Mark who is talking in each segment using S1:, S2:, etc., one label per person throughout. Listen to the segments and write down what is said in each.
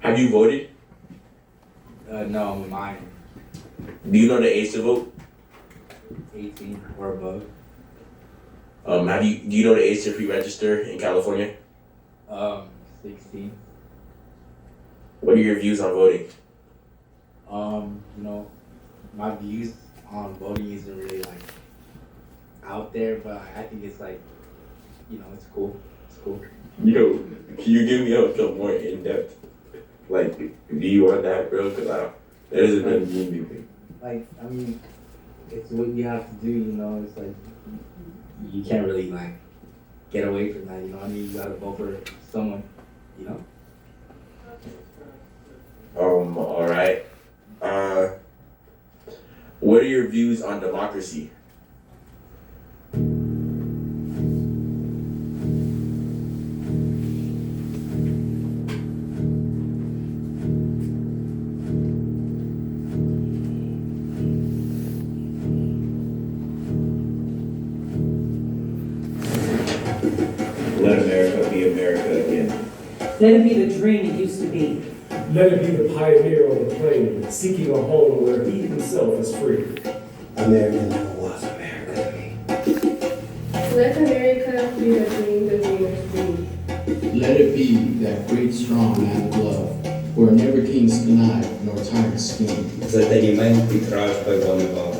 S1: Have you voted?
S2: No, mine.
S1: Do you know the age to vote?
S2: 18 or above.
S1: Do you know the age to pre-register in California?
S2: 16.
S1: What are your views on voting?
S2: My views on voting isn't really like out there, but I think it's like, it's cool. It's cool.
S1: Yo, can you give me a more in-depth? Like, do you want that, bro? Because that doesn't really mean anything.
S2: Like, I mean, it's what you have to do, it's like, you can't really like get away from that, you gotta vote for someone,
S1: All right. What are your views on democracy? Let America be America again.
S3: Let it be the dream it used to be.
S4: Let it be the pioneer on the plain, seeking a home where he himself is free.
S5: America never was America to me.
S6: Let America be the dreamer's dream.
S7: Let it be that great strong man of love, where never kings connive nor tyrants scheme.
S8: Затерімент і кражба Іванова.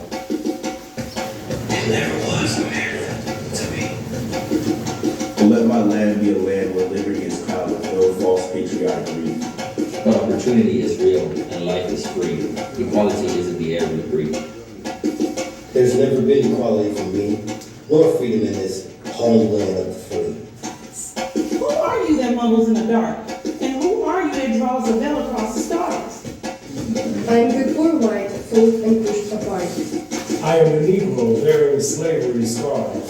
S5: It never was America to me.
S1: Let my land be a land where liberty is crowned with no false patriotic greed.
S8: But opportunity is real and life is free. Equality is in the air we breathe.
S5: There's never been equality for me, nor freedom in this homeland of the free.
S3: Who are you that mumbles in the dark? And who are you that draws a veil across the stars?
S6: I am the poor white, sold and pushed apart.
S4: I am the Negro bearing slavery scars.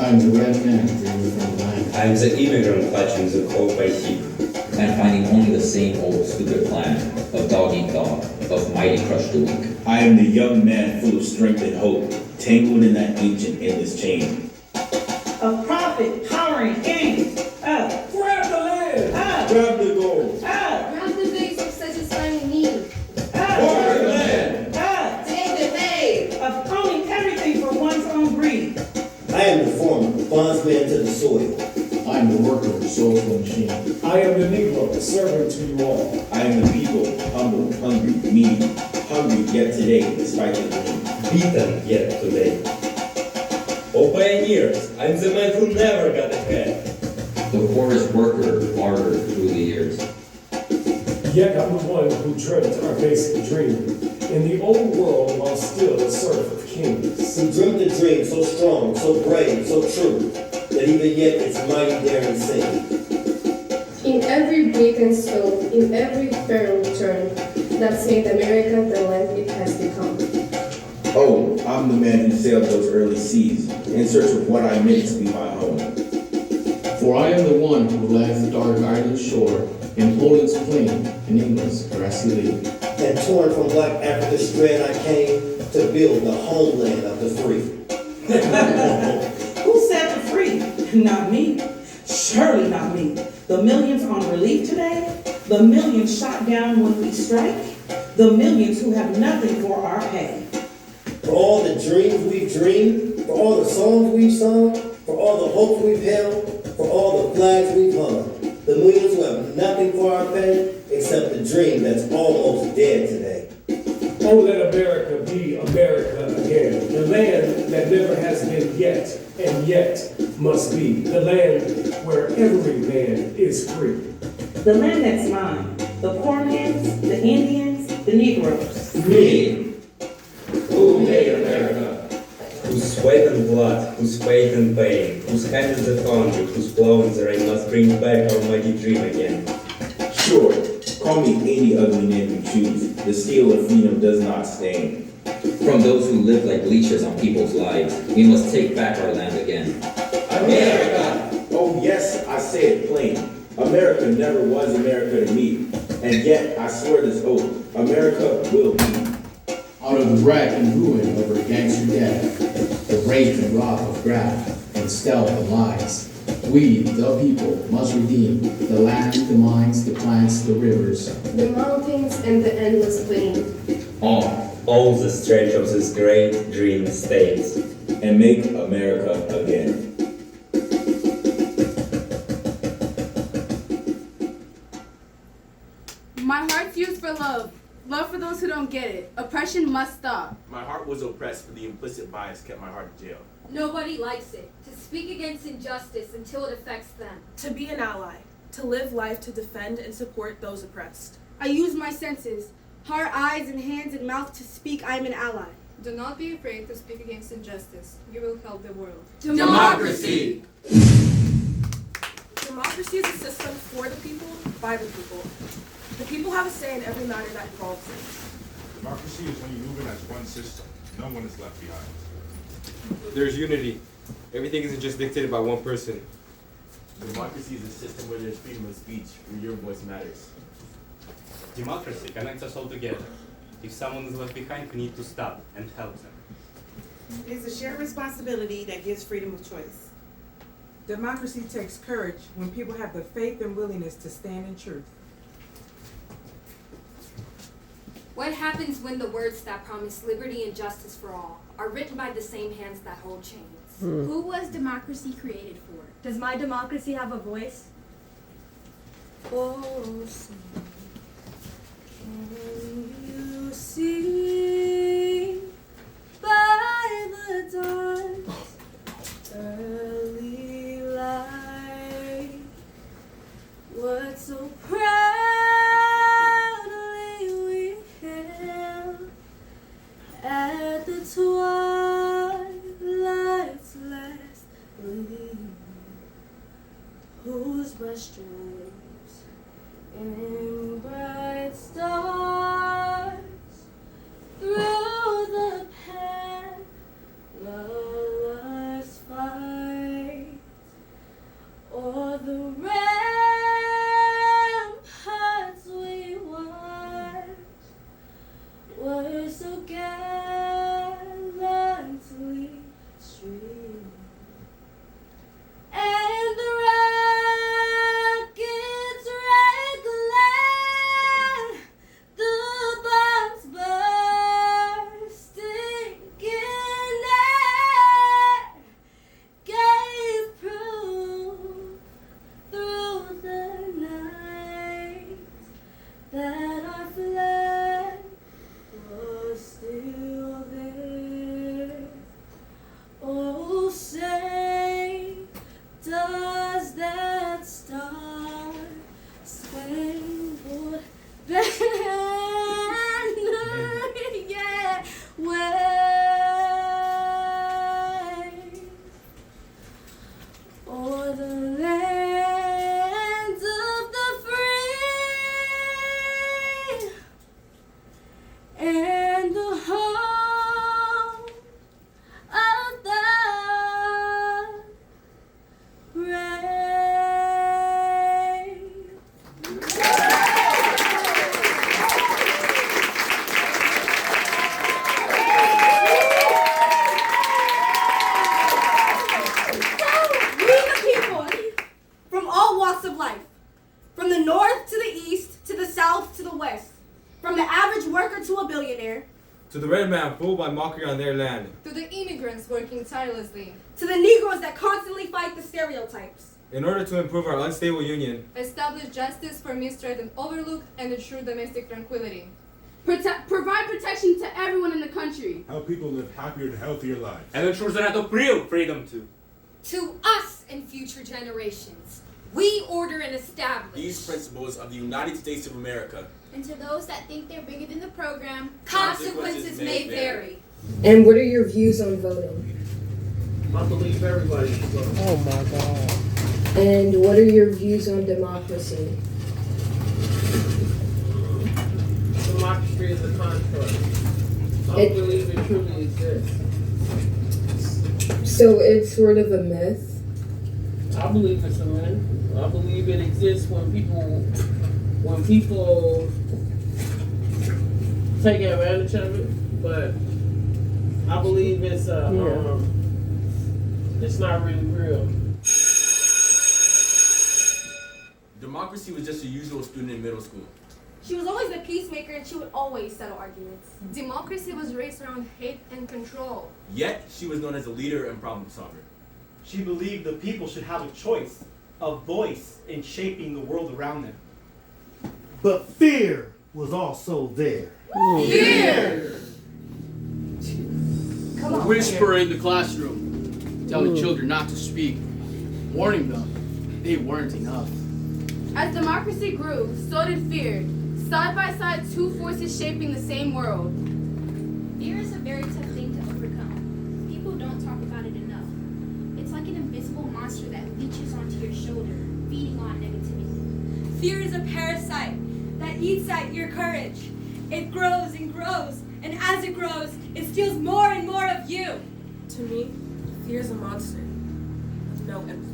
S7: I am the red man dreaming from the land.
S8: I am the immigrant clutching the cold by heat. And finding only the same old stupid plan of dog eat dog, of mighty crush the weak.
S1: I am the young man full of strength and hope, tangled in that ancient endless chain.
S3: Of profit, power, and gain.
S4: Grab the land!
S1: Grab the gold.
S6: Grab the ways of satisfying need.
S1: Order the land.
S6: Take the name.
S3: Of owning everything for one's own greed.
S5: I am the former, bondsman to the soil.
S7: I am the worker who sows the machine.
S4: I am the Negro, servant to you all.
S1: I am the people, humble, hungry, needy, hungry yet today, despite the dream.
S8: Beaten yet today. Oh pioneers, I'm the man who never got ahead. The poorest worker martyred through the years.
S4: Yet I'm the one who dreamt our basic dream. In the old world while still a serf of kings.
S5: Who dreamt a dream so strong, so brave, so true, that even yet its mighty daring sing.
S6: In every break and slope, in every peril turn, that saved America the land it has become.
S9: Oh, I'm the man who sailed those early seas in search of what I meant to be my home.
S7: For I am the one who left the dark island shore in Poland's plain and England's grassy lake.
S5: And torn from black Africa's strand I came to build the homeland of the free.
S3: Who set the free? Not me. Surely not me. The millions on relief today, the millions shot down when we strike, the millions who have nothing for our pay.
S5: For all the dreams we've dreamed, for all the songs we've sung, for all the hopes we've held, for all the flags we've hung, the millions who have nothing for our pay except the dream that's almost dead today.
S4: Oh, let America be America again, the land that never has been yet, and yet must be, the land where every man is free.
S3: The land that's mine, the poor man's, the Indians, the Negroes.
S8: Me,
S9: Who made America?
S8: whose sweat and blood, whose faith and pain, whose hand is the foundry, whose plow in the rain must bring back our mighty dream again.
S9: Sure, call me any ugly name you choose. The steel of freedom does not stain.
S10: From those who live like leeches on people's lives, we must take back our land again.
S9: America! Oh yes, I say it plain. America never was America to me. And yet, I swear this oath, America will be.
S7: Out of the wreck and ruin of her gangster death, the rape and rob of graft, and stealth and lies, we, the people, must redeem the land, the mines, the plants, the rivers,
S6: The mountains and the endless plain.
S8: All the stretch of this great dream states.
S9: And make America again.
S11: My heart's used for love. Love for those who don't get it. Oppression must stop.
S1: My heart was oppressed, but the implicit bias kept my heart in jail.
S12: Nobody likes it. To speak against injustice until it affects them.
S13: To be an ally. To live life to defend and support those oppressed.
S11: I use my senses, heart, eyes, and hands and mouth to speak I am an ally.
S14: Do not be afraid to speak against injustice. You will help the world.
S8: Democracy!
S13: Democracy is a system for the people, by the people. The people have a say in every matter that involves them.
S15: Democracy is when you move in as one system. No one is left behind.
S16: There's unity. Everything isn't just dictated by one person.
S1: Democracy is a system where there's freedom of speech, where your voice matters.
S17: Democracy connects us all together. If someone is left behind, we need to stop and help them.
S3: It's a shared responsibility that gives freedom of choice.
S18: Democracy takes courage when people have the faith and willingness to stand in truth.
S12: What happens when the words that promise liberty and justice for all are written by the same hands that hold chains?
S11: Who was democracy created for?
S19: Does my democracy have a voice?
S13: Oh, son, can you see by the dawn's early light what so proudly we hailed at the twilight's last gleam, whose brush strokes in bright stars through the perilous fight, o'er the ramparts we watched were so gallantly streamed, and the rockets red glare, the bombs bursting in air, gave proof through the night that our flag was still there. Oh,
S16: To the red man fooled by mockery on their land.
S14: To the immigrants working tirelessly.
S19: To the Negroes that constantly fight the stereotypes.
S16: In order to improve our unstable union.
S14: Establish justice for mistreated and overlooked and ensure domestic tranquility.
S11: Provide protection to everyone in the country.
S15: Help people live happier and healthier lives.
S17: And ensure the right of real freedom too.
S12: To us and future generations, we order and establish
S20: these principles of the United States of America.
S11: And to those that think they're bigger than the program,
S12: consequences may vary.
S6: And what are your views on voting?
S21: I believe everybody should vote.
S6: Oh my God. And what are your views on democracy?
S21: Democracy is a construct. I don't believe it truly exists.
S6: So it's sort of a myth?
S21: I believe it's a myth. I believe it exists when people take advantage of it, but I believe it's not really real.
S20: Democracy was just a usual student in middle school.
S19: She was always the peacemaker and she would always settle arguments.
S14: Democracy was raised around hate and control.
S20: Yet, she was known as a leader and problem solver.
S22: She believed the people should have a choice, a voice in shaping the world around them.
S23: But fear was also there.
S19: Fear!
S24: Come on. Whisper in the classroom, telling children not to speak, warning them they weren't enough.
S11: As democracy grew, so did fear. Side by side, two forces shaping the same world.
S25: Fear is a very tough thing to overcome. People don't talk about it enough. It's like an invisible monster that leeches onto your shoulder, feeding on negativity.
S19: Fear is a parasite that eats at your courage. It grows and grows, and as it grows, it steals more and more of you.
S13: To me, fear is a monster with no empathy.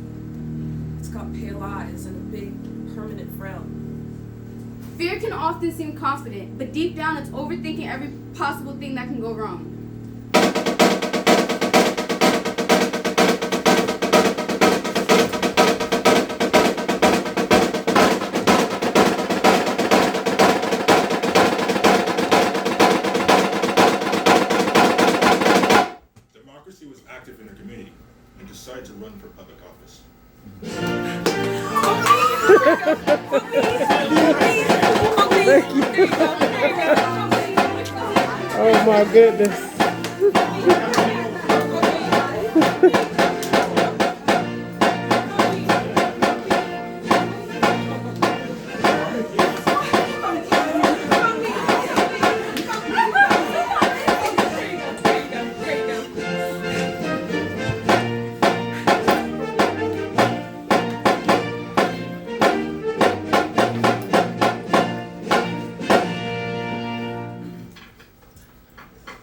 S13: It's got pale eyes and a big, permanent frown.
S11: Fear can often seem confident, but deep down it's overthinking every possible thing that can go wrong.
S15: Democracy was active in her community and decided to run for public office.
S21: Oh my goodness.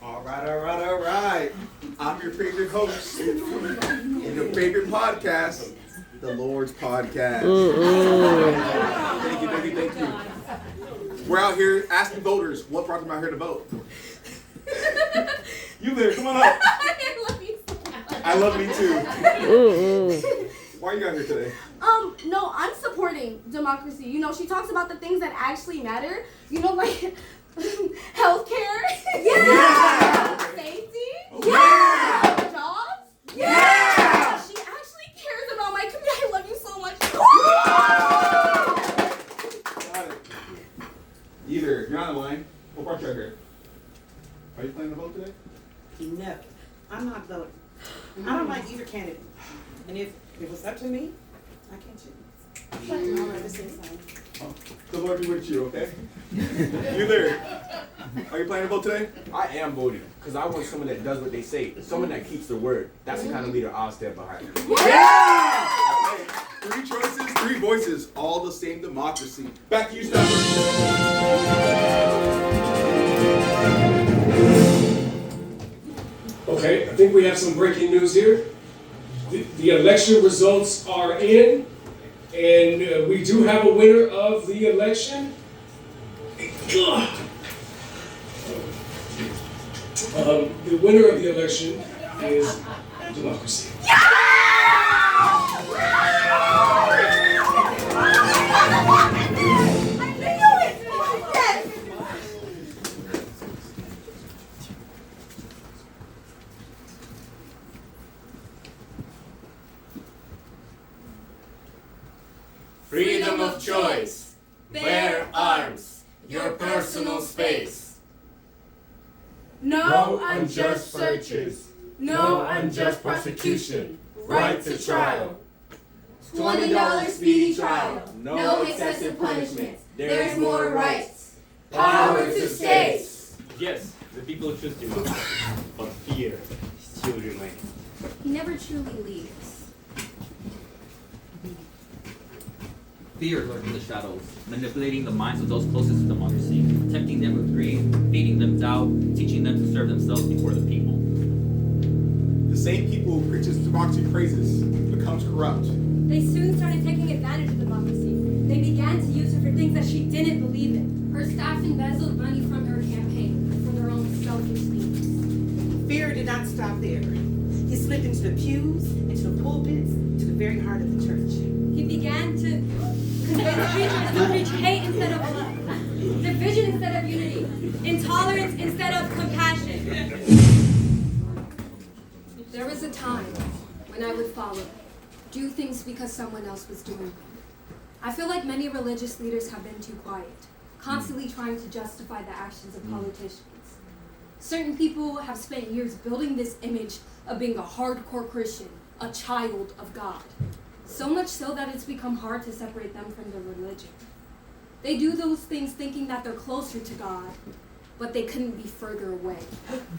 S26: All right. I'm your favorite host in your favorite podcast, the Lord's Podcast. Thank you. We're out here asking voters what brought them out here to vote. You there, come on up.
S19: I love you so much.
S26: I love me too. Why are you out here today?
S19: No, I'm supporting democracy. You know, she talks about the things that actually matter. You know, like healthcare. Yeah. Safety. Yeah. Jobs. Yeah. She actually cares about my community. I love you so much.
S26: Got it. Either you're on the line. What brought you out here? Are you planning to vote today?
S3: No, I'm not voting. I don't like either candidate. And if it was up to me, I can't choose. I'd rather say something.
S26: Oh, the Lord be with you, okay? You there? Are you planning to vote today?
S20: I am voting because I want someone that does what they say, someone that keeps their word. That's the kind of leader I'll stand behind.
S26: Yeah! Okay. 3 choices, 3 voices, all the same democracy. Back to you, Stafford.
S4: Okay, I think we have some breaking news here. The election results are in, and we do have a winner of the election. The winner of the election is democracy.
S17: Freedom of choice. Bear arms. Your personal space.
S11: No unjust searches. No unjust prosecution. Right to trial.
S19: $20 speedy trial.
S26: No
S19: excessive punishments.
S11: There's more rights. Power to states.
S17: Yes, the people choose democracy, but fear still remains.
S12: He never truly leaves.
S2: Fear lurks in the shadows, manipulating the minds of those closest to democracy, tempting them with greed, feeding them doubt, teaching them to serve themselves before the people.
S26: The same people who preaches democracy praises becomes corrupt.
S12: They soon started taking advantage of democracy. They began to use her for things that she didn't believe in. Her staff embezzled money from her campaign for their own selfish needs.
S3: Fear did not stop there. He slipped into the pews, into the pulpits, to the very heart of the church.
S12: He began to convince preachers to preach hate instead of love, division instead of unity, intolerance instead of compassion. There was a time when I would follow, do things because someone else was doing them. I feel like many religious leaders have been too quiet, constantly trying to justify the actions of politicians. Certain people have spent years building this image of being a hardcore Christian, a child of God. So much so that it's become hard to separate them from their religion. They do those things thinking that they're closer to God, but they couldn't be further away.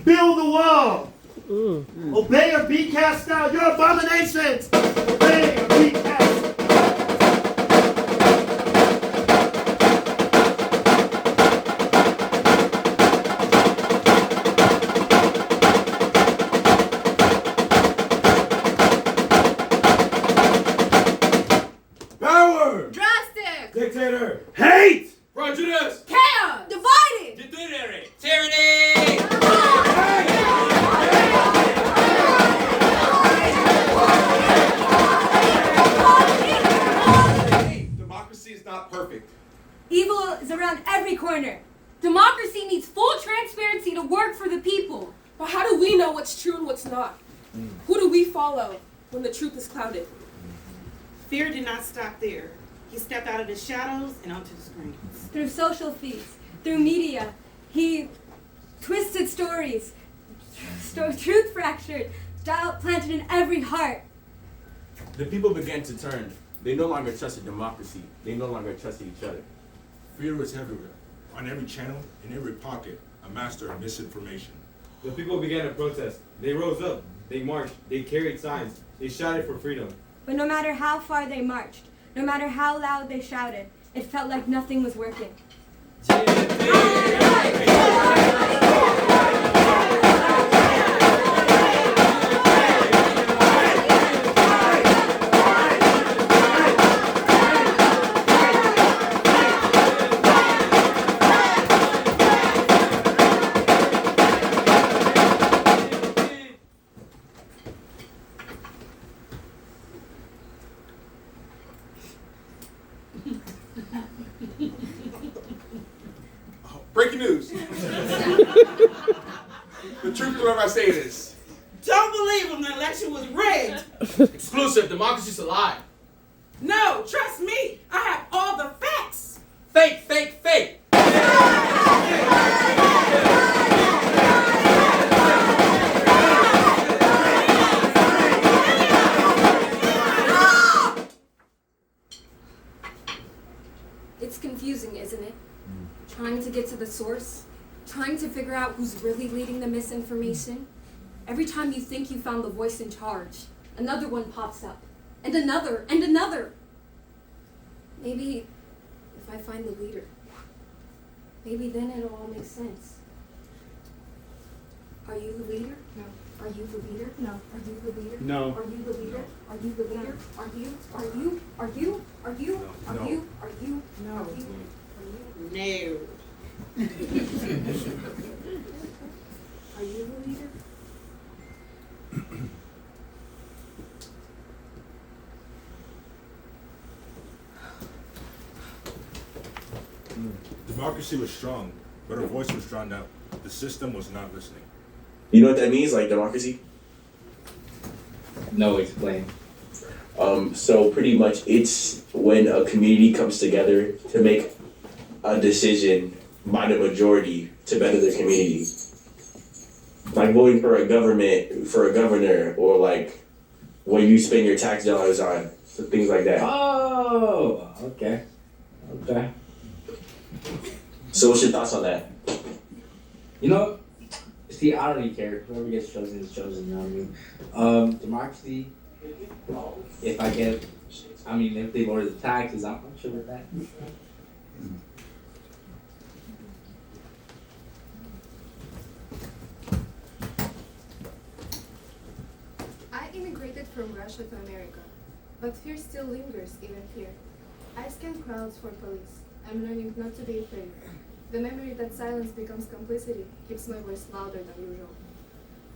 S23: Build the wall. Obey or be cast out. Your abominations. Obey or be cast out.
S26: Power!
S11: Drastic.
S4: Dictator.
S23: Hate.
S4: Prejudice.
S11: Chaos. Divided.
S17: Deteriorate. Tyranny.
S26: Democracy is not perfect.
S12: Evil is around every corner. Democracy needs full transparency to work for the people.
S13: But how do we know what's true and what's not? Who do we follow when the truth is clouded?
S3: Fear did not stop there. He stepped out of the shadows and onto the screens.
S12: Through social feeds, through media, he twisted stories, truth fractured, doubt planted in every heart.
S20: The people began to turn. They no longer trusted democracy. They no longer trusted each other.
S15: Fear was everywhere, on every channel, in every pocket, a master of misinformation.
S16: The people began to protest. They rose up. They marched. They carried signs. They shouted for freedom.
S12: But no matter how far they marched, no matter how loud they shouted, it felt like nothing was working.
S26: Breaking news. The truth is whatever I say it is.
S3: Don't believe him. The election was rigged.
S24: Exclusive. Democracy's a lie.
S3: No, trust me. I have all the facts.
S24: Fake, fake, fake.
S12: It's confusing, isn't it? Trying to get to the source, trying to figure out who's really leading the misinformation. Every time you think you found the voice in charge, another one pops up, and another, and another. Maybe if I find the leader, maybe then it'll all make sense. Are you the leader? No. Are you the leader? No. Are you the leader?
S16: No.
S12: Are you the leader? Are you the leader? Are you? Are you? Are you? Are you? Are you? Are you?
S3: No.
S12: Are you?
S3: No.
S12: Are you the leader?
S15: Democracy was strong, but her voice was drowned out. The system was not listening.
S1: You know what that means, like democracy?
S17: No, explain.
S1: So pretty much it's when a community comes together to make a decision by the majority to better their community. Like voting for a governor, or like what you spend your tax dollars on, so things like that.
S5: Oh, okay. Okay.
S1: So what's your thoughts on that?
S5: You know, see, I don't really care. Whoever gets chosen is chosen, you know what I mean? Democracy, if they lower the taxes, I'm sure with that.
S11: I immigrated from Russia to America, but fear still lingers even here. I scan crowds for police. I'm learning not to be afraid. The memory that silence becomes complicity keeps my voice louder than usual.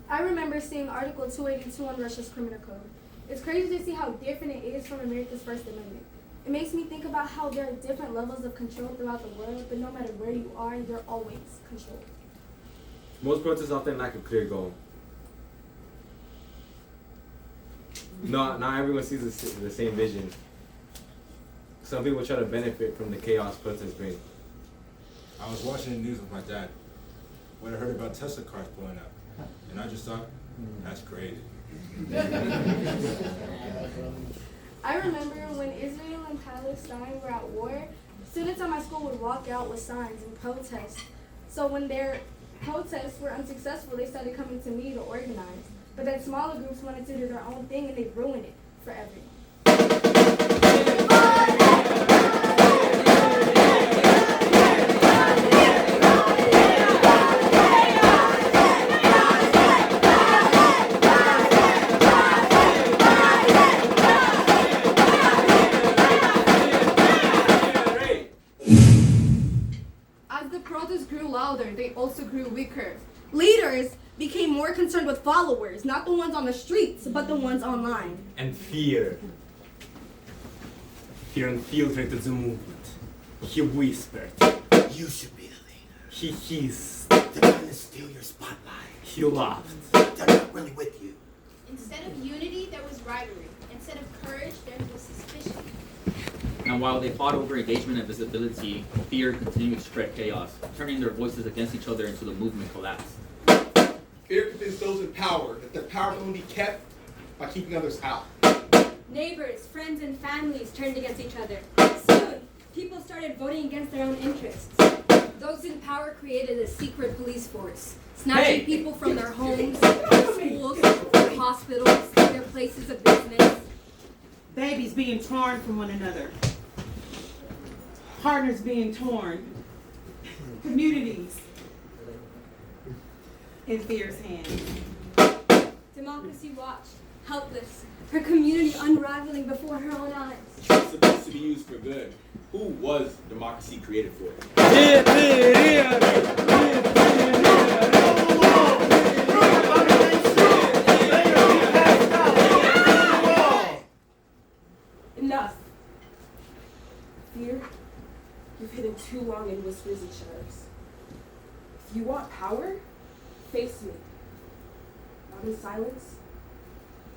S19: I remember seeing Article 282 on Russia's criminal code. It's crazy to see how different it is from America's First Amendment. It makes me think about how there are different levels of control throughout the world, but no matter where you are, you're always controlled.
S16: Most protests often lack a clear goal. Not everyone sees the same vision. Some people try to benefit from the chaos protests bring.
S15: I was watching the news with my dad when I heard about Tesla cars blowing up, and I just thought, that's crazy.
S19: I remember when Israel and Palestine were at war, students at my school would walk out with signs and protest. So when their protests were unsuccessful, they started coming to me to organize. But then smaller groups wanted to do their own thing and they ruined it for everyone.
S11: As the protests grew louder, they also grew weaker.
S19: Leaders became more concerned with followers, not the ones on the streets, but the ones online.
S17: And fear. Fear infiltrated the movement. He whispered, "You should be the leader." He hissed, "They're trying to steal your spotlight." He laughed, "They're not really with you."
S25: Instead of unity, there was rivalry. Instead of courage, there was suspicion.
S2: And while they fought over engagement and visibility, fear continued to spread chaos, turning their voices against each other until the movement collapsed.
S26: Fear convinces those in power that their power can only be kept by keeping others out.
S12: Neighbors, friends, and families turned against each other. Soon, people started voting against their own interests. Those in power created a secret police force, snatching people from their homes, their schools, their hospitals, their places of business.
S3: Babies being torn from one another. Partners being torn. Communities in fear's hands.
S12: Democracy watched, helpless, her community unraveling before her own eyes.
S20: It's supposed to be used for good. Who was democracy created for?
S13: Enough. Fear, you've hidden too long in whispers and shadows. If you want power, face me. Not in silence,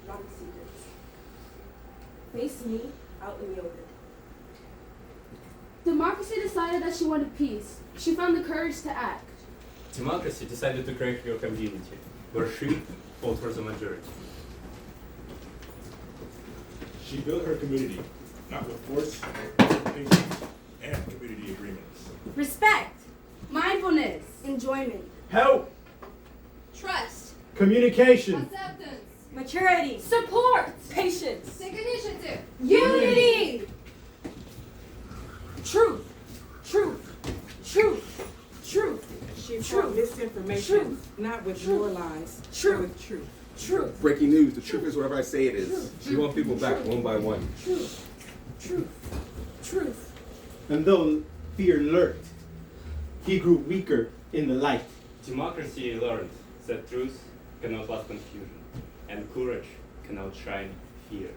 S13: not in secrets. Face me out in the open.
S19: Democracy decided that she wanted peace. She found the courage to act.
S17: Democracy decided to create your community, where she fought for the majority.
S15: She built her community, not with force, but with patience and community agreements.
S19: Respect, mindfulness, enjoyment,
S23: Help,
S11: Trust,
S23: communication,
S11: acceptance,
S12: Maturity,
S19: support,
S13: Patience.
S11: take initiative,
S19: unity,
S13: Truth. She fought misinformation, not with your lies, but with truth.
S26: Breaking news, the truth is whatever I say it is.
S16: She wants people back one by one.
S13: Truth.
S23: and though fear lurked, he grew weaker in the light.
S17: Democracy learned that truth cannot last confusion, and courage can outshine fear.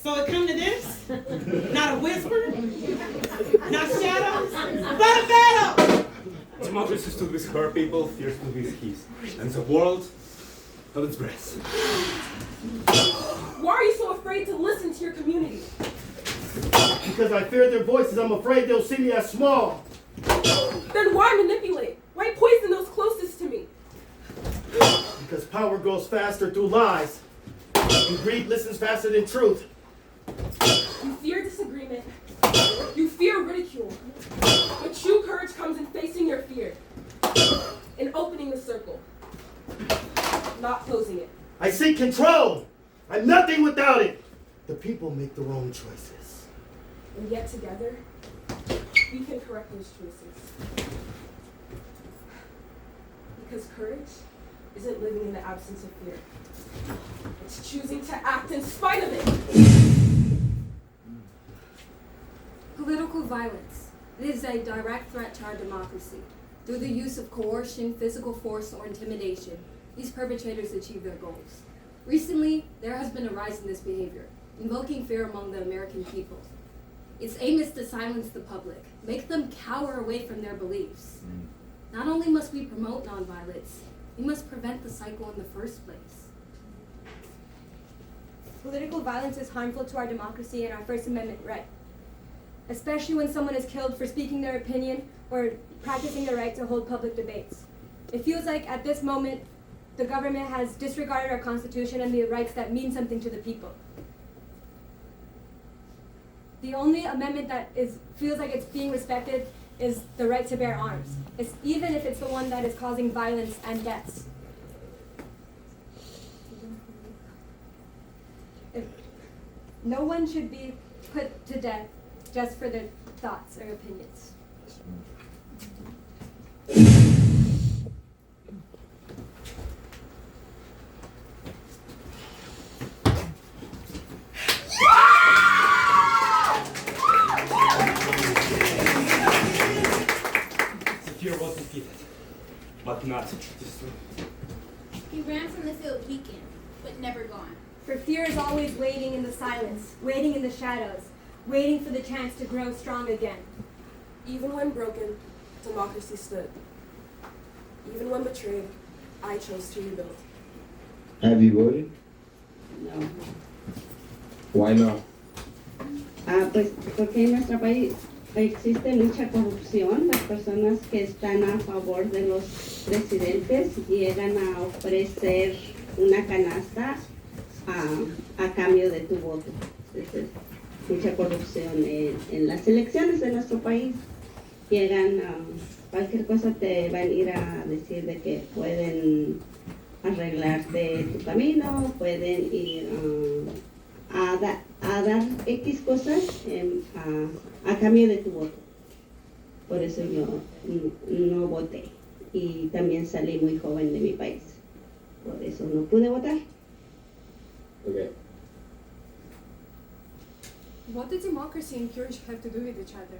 S3: So it come to this? Not a whisper? Not shadow?
S17: Democracy stood with her people, fear stood with his. And the world held its breath.
S13: Why are you so afraid to listen to your community?
S23: Because I fear their voices, I'm afraid they'll see me as small.
S13: Then why manipulate? Why poison those closest to me?
S23: Because power grows faster through lies. And greed listens faster than truth.
S13: You fear disagreement. You fear ridicule. But true courage comes in facing your fear. In opening the circle. Not closing it.
S23: I seek control. I'm nothing without it. The people make their own choices.
S13: And yet together, we can correct those choices. Because courage isn't living in the absence of fear. It's choosing to act in spite of it.
S12: Political violence. It is a direct threat to our democracy. Through the use of coercion, physical force, or intimidation, these perpetrators achieve their goals. Recently, there has been a rise in this behavior, invoking fear among the American people. Its aim is to silence the public, make them cower away from their beliefs. Not only must we promote nonviolence, we must prevent the cycle in the first place.
S6: Political violence is harmful to our democracy and our First Amendment right, especially when someone is killed for speaking their opinion or practicing their right to hold public debates. It feels like at this moment, the government has disregarded our Constitution and the rights that mean something to the people. The only amendment that feels like it's being respected is the right to bear arms, even if it's the one that is causing violence and deaths. No one should be put to death just for their thoughts or opinions.
S17: Fear was defeated, but not destroyed.
S25: He ran from the field weakened, but never gone.
S6: For fear is always waiting in the silence, waiting in the shadows, waiting for the chance to grow strong again.
S13: Even when broken, democracy stood. Even when betrayed, I chose to rebuild.
S7: Have you voted?
S8: No.
S7: Why not?
S8: Pues porque en nuestro país existe mucha corrupción. Las personas que están a favor de los presidentes llegan a ofrecer una canasta a cambio de tu voto. Entonces, mucha corrupción en las elecciones de nuestro país. Llegan cualquier cosa te van a ir a decir de que pueden arreglarte tu camino, pueden ir a dar X cosas a cambio de tu voto. Por eso yo no voté y también salí muy joven de mi país. Por eso no pude votar.
S7: Okay.
S14: What does democracy and courage have to do with each other?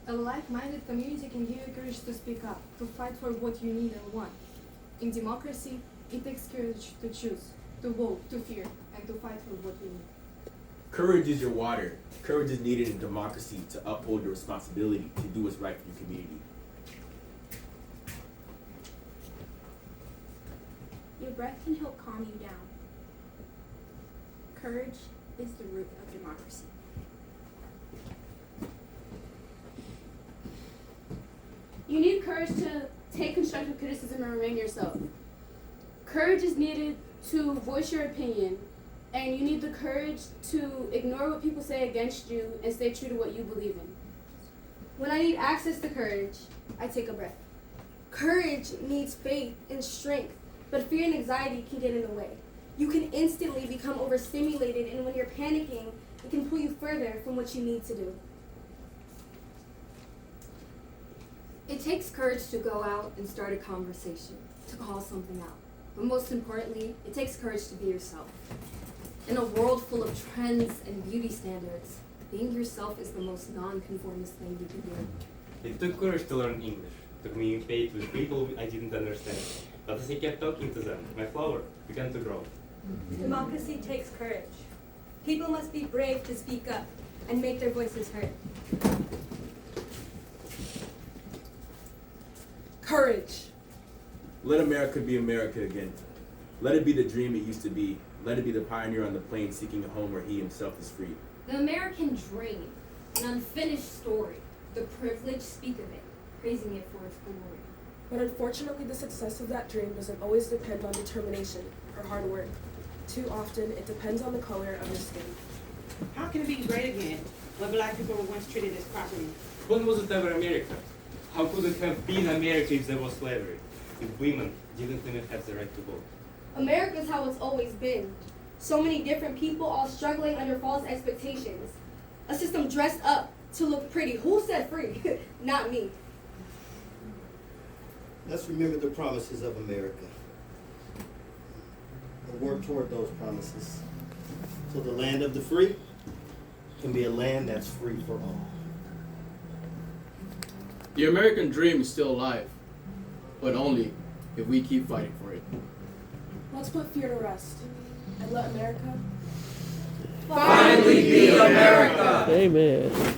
S14: A like-minded community can give you courage to speak up, to fight for what you need and want. In democracy, it takes courage to choose, to vote, to fear, and to fight for what we need.
S20: Courage is your water. Courage is needed in democracy to uphold your responsibility to do what's right for your community.
S25: Your breath can help calm you down. Courage is the root of democracy.
S19: You need courage to take constructive criticism and remain yourself. Courage is needed to voice your opinion, and you need the courage to ignore what people say against you and stay true to what you believe in.
S6: When I need access to courage, I take a breath. Courage needs faith and strength, but fear and anxiety can get in the way. You can instantly become overstimulated, and when you're panicking, it can pull you further from what you need to do.
S12: It takes courage to go out and start a conversation, to call something out. But most importantly, it takes courage to be yourself. In a world full of trends and beauty standards, being yourself is the most non-conformist thing you can do.
S16: It took courage to learn English, to communicate with people I didn't understand. But as I kept talking to them, my flower began to grow.
S6: Democracy takes courage. People must be brave to speak up and make their voices heard.
S13: Courage.
S20: Let America be America again. Let it be the dream it used to be. Let it be the pioneer on the plain seeking a home where he himself is free.
S12: The American dream, an unfinished story. The privileged speak of it, praising it for its glory.
S13: But unfortunately, the success of that dream doesn't always depend on determination or hard work. Too often, it depends on the color of your skin.
S3: How can it be great again when black people were once treated as property?
S4: When was it ever America? How could it have been America if there was slavery? If women didn't even have the right to vote?
S19: America's how it's always been. So many different people all struggling under false expectations. A system dressed up to look pretty. Who said free? Not me.
S23: Let's remember the promises of America and work toward those promises so the land of the free can be a land that's free for all.
S24: The American dream is still alive, but only if we keep fighting for it.
S13: Let's put fear to rest and let America
S9: finally be America.
S10: Amen.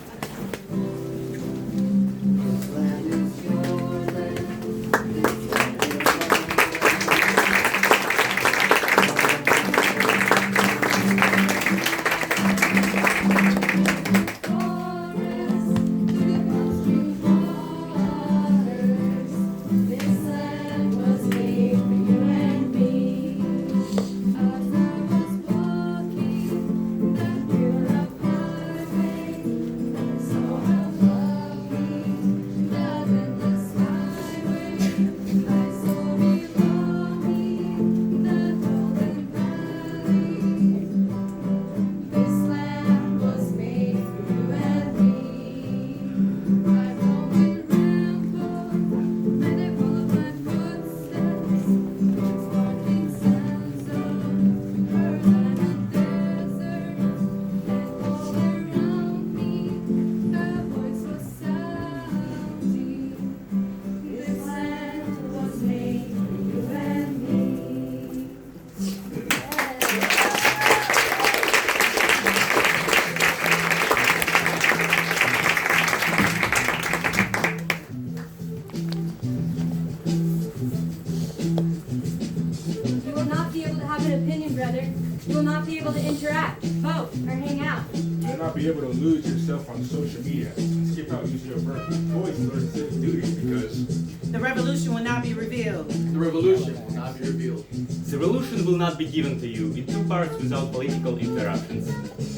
S12: You will not be able to interact, vote, or hang out.
S15: You will not be able to lose yourself on social media and skip out using your voice to learn civic duties because
S3: the revolution will not be revealed.
S24: The revolution will not be revealed.
S4: The revolution will not be given to you in 2 parts without political interruptions.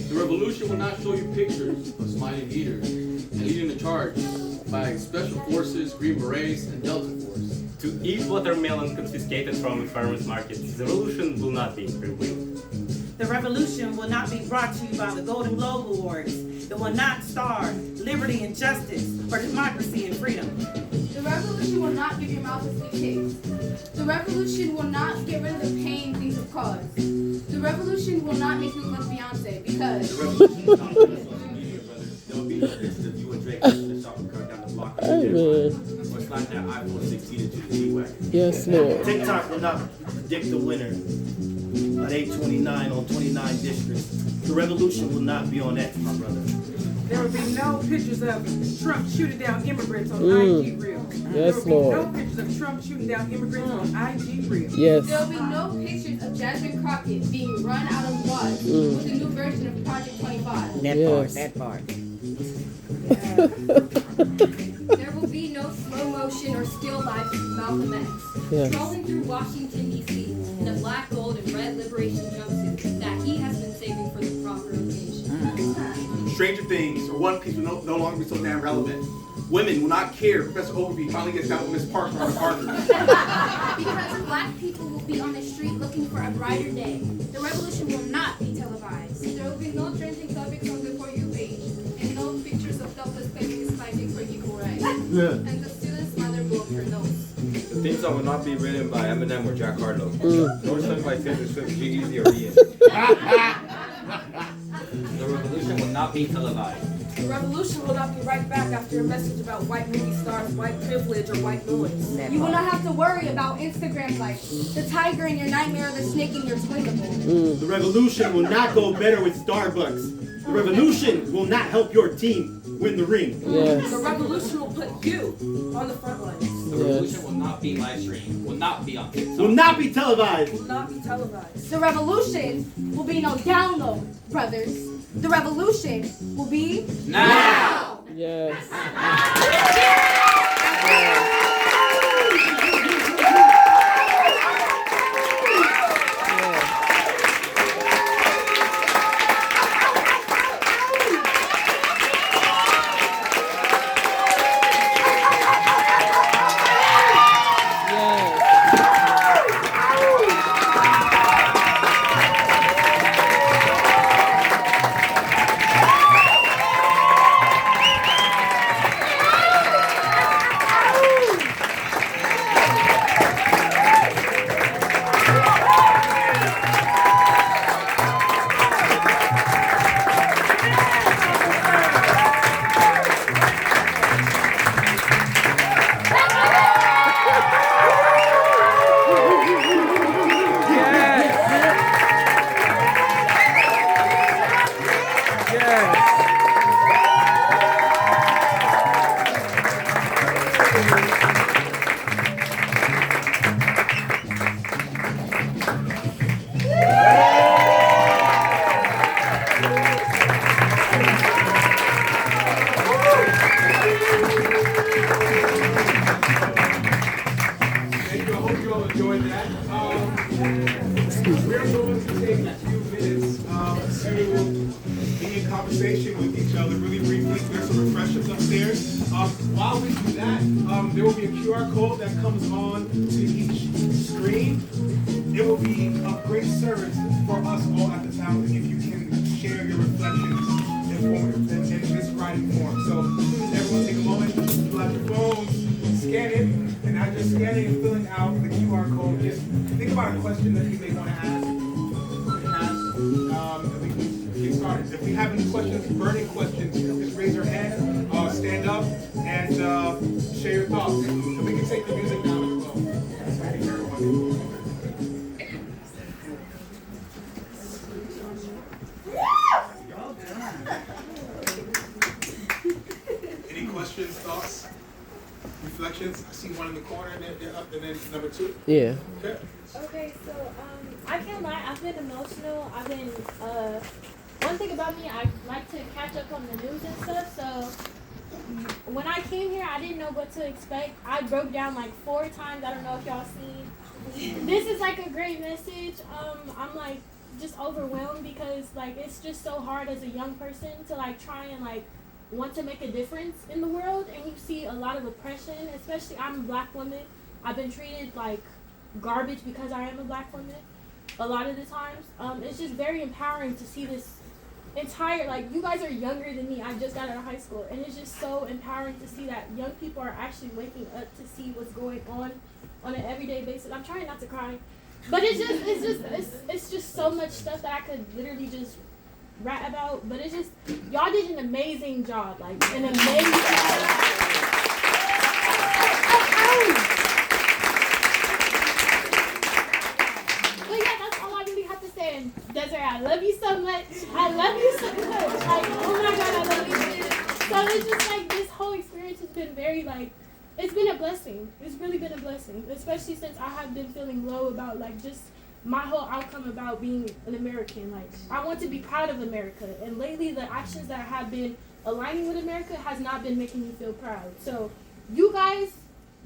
S2: The revolution will not show you pictures of smiling leaders and leading the charge by Special Forces, Green Berets, and Delta Force.
S4: To eat watermelon confiscated from a farmer's market, the revolution will not be revealed.
S3: The revolution will not be brought to you by the Golden Globe Awards. It will not star liberty and justice or democracy and freedom.
S19: The revolution will not give your mouth a sweet taste. The revolution will not get rid of the pain things have caused. The revolution will not make you look like Beyonce because...
S4: The revolution will not be on social media, brother. There will be no pictures of you and Drake pushing the shopping cart down the block. Or slide that iPhone 16 into the G-Wagon.
S10: Yes, Lord.
S23: TikTok will not predict the winner at 829 on 29 districts. The revolution will not be on X, my brother.
S3: There will be no pictures of Trump shooting down immigrants on IG Reels.
S10: Yes,
S3: there will
S10: Lord.
S3: be no pictures of Trump shooting down immigrants on IG Reels.
S10: Yes.
S19: There will be no pictures of Jasmine Crockett being run out of wads with a new version of Project 25.
S10: That
S9: part.
S12: There will be no slow motion or still life of Malcolm X.
S10: Yes.
S12: Strolling through Washington, D.C. in a black, gold, and red liberation jumpsuit that he has been saving for the proper occasion.
S26: Stranger Things or One Piece will no longer be so damn relevant. Women will not care if Professor Ogilvy finally gets down with Miss Parker on the Parker.
S25: Because black people will be on the street looking for a brighter day. The revolution will not be televised.
S11: There will be no trending topics on the For You page, and no pictures of topless feminists fighting for equal rights. And the student's mother will her nose.
S16: The theme song will not be written by Eminem or Jack Harlow. Nor sung by Taylor Swift, G-Eazy, or Ian.
S2: The revolution will not be televised.
S13: The revolution will not be right back after a message about white movie stars, white privilege, or white noise.
S19: You will not have to worry about Instagram likes, the tiger in your nightmare, or the snake in your toilet bowl.
S23: The revolution will not go better with Starbucks. The revolution will not help your team win the ring.
S10: Yes.
S13: The revolution will put you on the front lines.
S17: The revolution will not be live streamed, will not be on TikTok.
S23: Will not be televised.
S13: Will not be televised.
S19: The revolution will be no download, brothers. The revolution will be
S17: now.
S10: Yes.
S15: Thank you. I hope you all enjoyed that. We're going to take a few minutes to be in conversation with each other really briefly. There's some refreshments upstairs. While we do that, there will be a QR code that comes on to each screen. It will be of great service for us all at the town if you can share your reflections in this writing form. So please, everyone, take a moment, pull out your phones, scan it, and as you're scanning and filling out the QR code, just think about a question that you may want to ask. And we can get started. If we have any questions, burning questions, just raise your hand, stand up, and share your thoughts. So we can take the music down as well. Thank you, everyone. Any questions, thoughts, reflections? I see one in the corner, and then up, and then number two.
S10: Yeah.
S15: Okay.
S1: Okay, so I can't lie, I've been emotional. I've been one thing about me, I like to catch up on the news and stuff. So when I came here, I didn't know what to expect. I broke down like 4 times. I don't know if y'all seen. This is like a great message. I'm like just overwhelmed because like it's just so hard as a young person to like try and like want to make a difference in the world, and you see a lot of oppression. Especially I'm a black woman. I've been treated like garbage because I am a black woman a lot of the times. It's just very empowering to see this entire, like, you guys are younger than me. I just got out of high school, and it's just so empowering to see that young people are actually waking up to see what's going on an everyday basis. I'm trying not to cry, but it's just so much stuff that I could literally just rap about. But it's just, y'all did an amazing job, like an amazing job. Desiree, I love you so much. I love you so much. Like, oh my God, I love you. So it's just like this whole experience has been very like, it's been a blessing. It's really been a blessing, especially since I have been feeling low about like just my whole outcome about being an American. Like, I want to be proud of America, and lately the actions that have been aligning with America has not been making me feel proud. So you guys,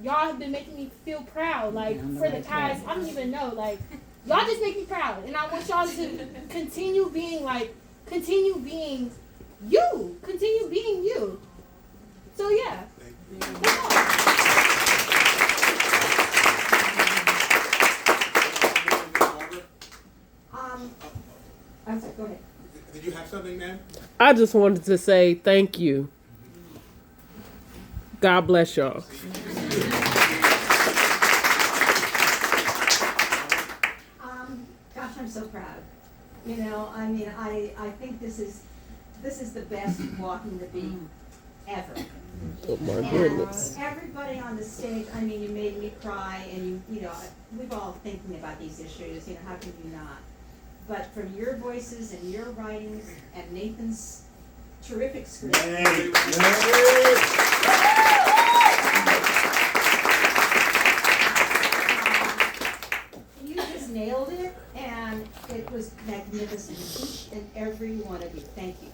S1: y'all have been making me feel proud. Like for the past, I don't even know, like. Y'all just make me proud, and I want y'all to continue being you. So yeah.
S5: Go ahead.
S15: Did you have something, man?
S10: I just wanted to say thank you. God bless y'all.
S5: Gosh, I'm so proud. You know, I mean, I think this is the best Walking the Beat ever.
S10: Oh my goodness.
S5: And everybody on the stage, I mean, you made me cry, and you know, we've all thinking about these issues, you know, how can you not? But from your voices and your writings and Nathan's terrific script. You just nailed it, and it was magnificent, each and every one of you. Thank you.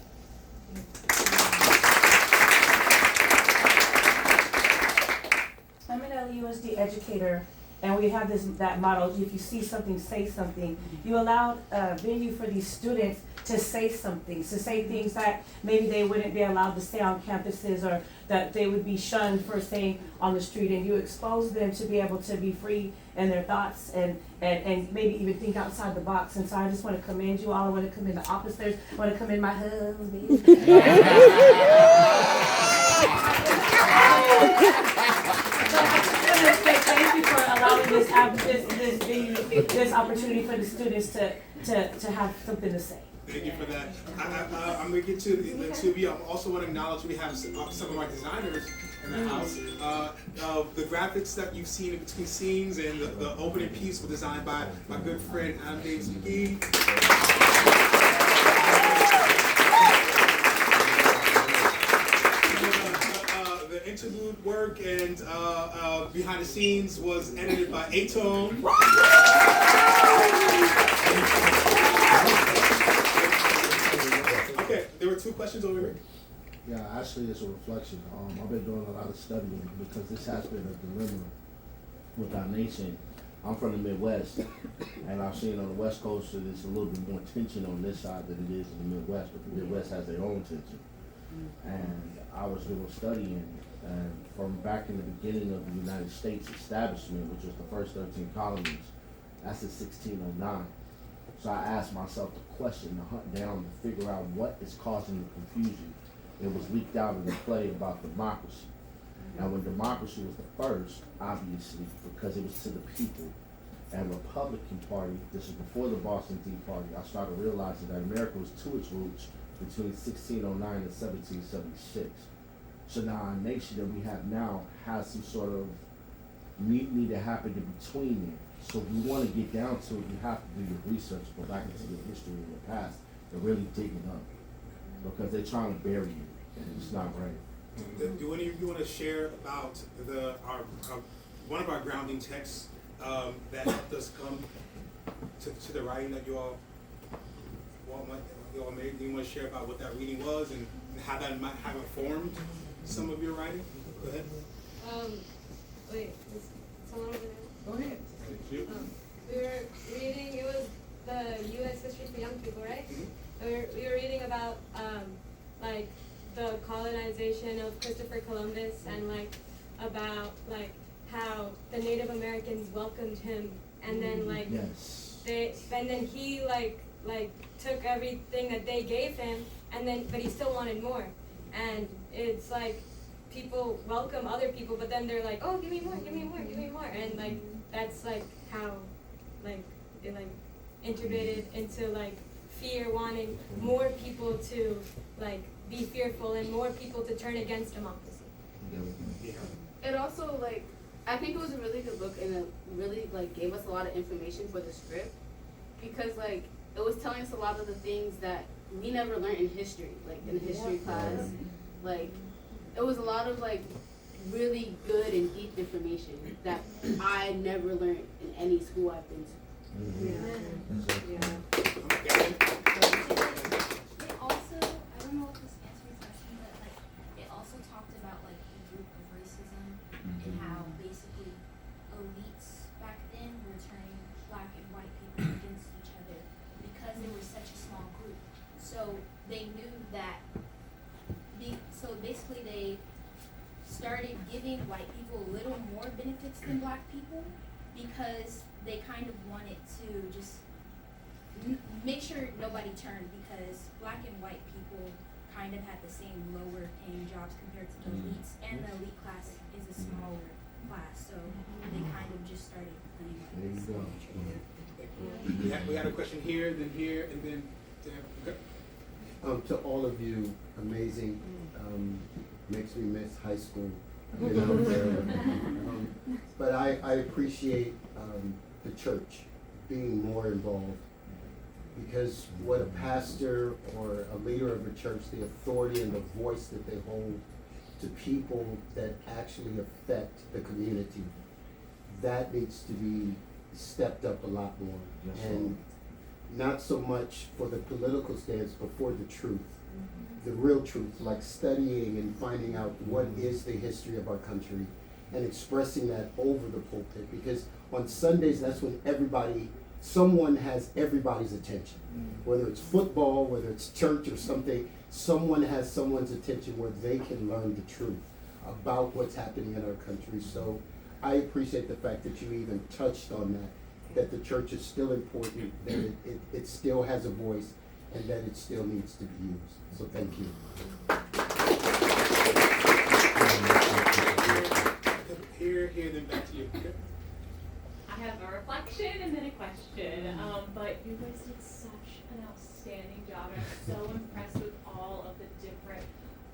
S7: I'm an LUSD educator, and we have that model, if you see something, say something. You allow venue for these students to say something, to say things that maybe they wouldn't be allowed to say on campuses, or that they would be shunned for saying on the street, and you expose them to be able to be free in their thoughts and maybe even think outside the box. And so I just want to commend you all. I want to commend the officers. I want to commend my husband. Thank you for allowing this opportunity for the students to have something to say.
S15: Thank you for that. I'm going to get to the two of you. I also want to acknowledge we have some of our designers in the house. The graphics that you've seen in between scenes and the opening piece were designed by my good friend Adam Davis McGee. The interlude work and behind the scenes was edited by Atone. Okay, there were two questions over here.
S8: Yeah, actually it's a reflection. I've been doing a lot of studying because this has been a dilemma with our nation. I'm from the Midwest, and I've seen on the West Coast that there's a little bit more tension on this side than it is in the Midwest, but the Midwest has their own tension. And I was doing studying, and from back in the beginning of the United States establishment, which was the first 13 colonies, that's in 1609. So I asked myself the question, to hunt down, to figure out what is causing the confusion. It was leaked out in the play about democracy. Now, when democracy was the first, obviously, because it was to the people, and Republican Party, this is before the Boston Tea Party, I started realizing that America was to its roots between 1609 and 1776. So now our nation that we have now has some sort of mutiny that happened in between there. So if you want to get down to it, you have to do your research, go back into your history in the past, and really dig it up. Because they're trying to bury you, and it's not right.
S15: Do any of you want to share about one of our grounding texts that helped us come to the writing that you all made? Do you want to share about what that reading was and how that might have informed some of your writing? Go ahead.
S6: Wait, is someone over there?
S15: Go ahead.
S6: We were reading, it was the U.S. History for Young People, right? Mm-hmm. We were reading about like the colonization of Christopher Columbus and like about like how the Native Americans welcomed him, and then like then he like took everything that they gave him, and then but he still wanted more, and it's like people welcome other people, but then they're like, oh, give me more, give me more, give me more, and like that's like how like it like integrated into like fear, wanting more people to like be fearful and more people to turn against democracy.
S19: It also like I think it was a really good book, and it really like gave us a lot of information for the script, because like it was telling us a lot of the things that we never learned in history, like in history class. Like it was a lot of like really good and deep information that I never learned in any school I've been to.
S25: It also, I don't know if this answers your question, but like it also talked about like the root of racism and how basically elites back then were turning black and white people against each other because they were such a small group. So they knew that. So basically they started giving white people a little more benefits than black people because they kind of wanted to just make sure nobody turned, because black and white people kind of had the same lower paying jobs compared to the elites, and the elite class is a smaller class, so they kind of just started playing like this.
S15: We had a question here, then here, and then
S9: to all of you, amazing. Makes me miss high school. You know, but I appreciate the church being more involved Because what a pastor or a leader of a church, the authority and the voice that they hold to people that actually affect the community, that needs to be stepped up a lot more.
S8: Yes,
S9: And not so much for the political stance, but for the truth, the real truth, like studying and finding out what is the history of our country and expressing that over the pulpit. Because on Sundays, that's when someone has everybody's attention. Whether it's football, whether it's church or something, someone has someone's attention where they can learn the truth about what's happening in our country. So I appreciate the fact that you even touched on that the church is still important, that it still has a voice, and that it still needs to be used. So thank you.
S15: Here, then back to you.
S14: I have a reflection and then a question. But you guys did such an outstanding job, and I'm so impressed with all of the different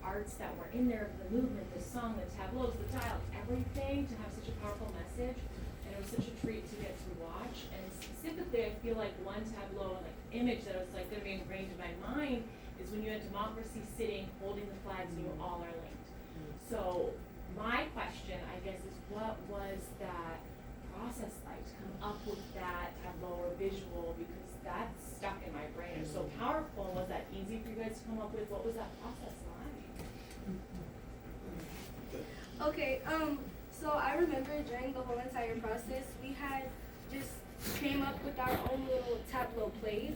S14: arts that were in there, the movement, the song, the tableaus, the dialogue, everything to have such a powerful message. And it was such a treat to get to watch. And specifically, I feel like one tableau and like image that was like going to be ingrained in my mind is when you had democracy sitting, holding the flags, and you all are linked. So my question, I guess, is what was that process like to come up with that tableau or visual, because that's stuck in my brain. It's so powerful. Was that easy for you guys to come up with? What was that process like?
S19: Okay, so I remember during the whole entire process, we had just came up with our own little tableau plays,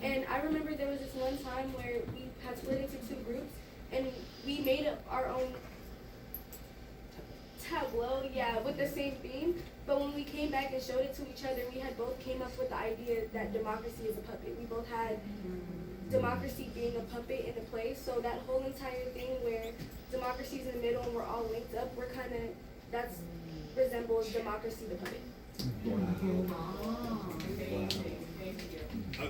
S19: and I remember there was this one time where we had split into two groups, and we made up our own tableau, with the same theme, but when we came back and showed it to each other, we had both came up with the idea that democracy is a puppet. We both had democracy being a puppet in the play, so that whole entire thing where democracy's in the middle and we're all linked up, that resembles democracy the puppet.